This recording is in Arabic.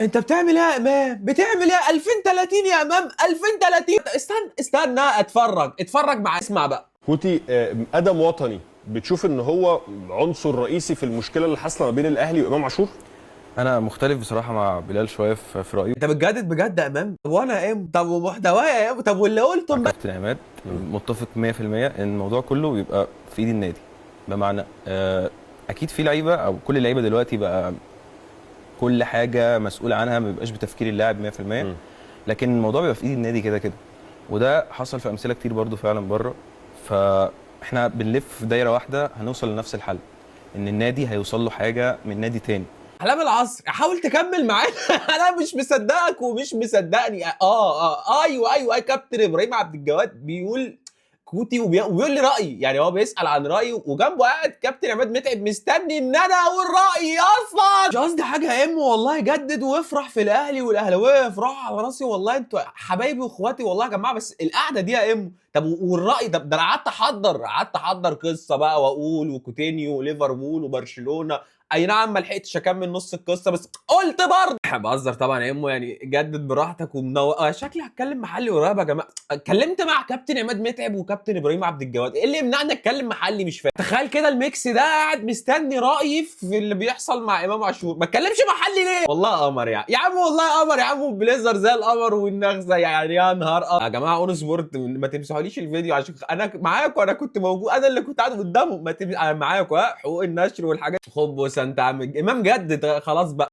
انت بتعمل ايه يا امام؟ بتعمل ايه 2030 يا امام؟ 2030 استنى اتفرج مع اسمع بقى. كوتي ادم وطني، بتشوف ان هو عنصر رئيسي في المشكله اللي حاصله ما بين الاهلي وامام عاشور؟ انا مختلف بصراحه مع بلال شويه في رايي. انت بتجدد بجد يا امام؟ طب وانا ايه؟ طب ومحتوايا ايه؟ طب واللي قلته مع كابتن عماد متفق 100% ان الموضوع كله بيبقى في ايد النادي. بمعنى اكيد في لعيبه او كل اللعيبه دلوقتي بقى كل حاجه مسؤول عنها، ما بيبقاش بتفكير اللاعب 100%. لكن الموضوع بيبقى في ايد النادي كده كده، وده حصل في امثله كتير برضو فعلا بره. فاحنا بنلف في دايره واحده هنوصل لنفس الحل، ان النادي هيوصل له حاجه من نادي تاني. احلام العصر، حاول تكمل معانا. انا مش مصدقك ومش مصدقني. ايوه كابتن ابراهيم عبد الجواد بيقول كوتي وبيقول لي رايي، يعني هو بيسال عن رايي وجنبه قاعد كابتن عماد متعب مستني ان انا اقول رايي اصلا. مش قصدي حاجه يا ام، والله جدد وافرح في الاهلي والاهلاويه يفرحوا على راسي، والله انتوا حبايبي واخواتي والله يا جماعه. بس القعده دي يا ام، طب والراي ده انا قعدت احضر قصه بقى واقول وكوتينيو وليفربول وبرشلونه. اي نعم ما لحقتش اكمل نص القصه بس قلت برضه. بهزر طبعا يا امو، يعني جدد براحتك شكلي هتكلم محلي قريب يا جماعه. اتكلمت مع كابتن عماد متعب وكابتن ابراهيم عبد الجواد، ايه اللي يمنعني اتكلم محلي؟ مش فاهم. تخيل كده الميكس ده قاعد مستني رايي في اللي بيحصل مع امام عاشور، ما اتكلمش محلي ليه؟ والله قمر يا عم، والله قمر يا عم، والبليزر زي القمر والنغزه، يعني يا نهار يا جماعه. اون سبورت ما تمسحوليش الفيديو عشان انا معاكم، انا كنت موجود، انا اللي كنت قاعد قدامهم. ما انا معاكم، حقوق النشر والحاجات. خب بص انت عم امام جدد خلاص بقى.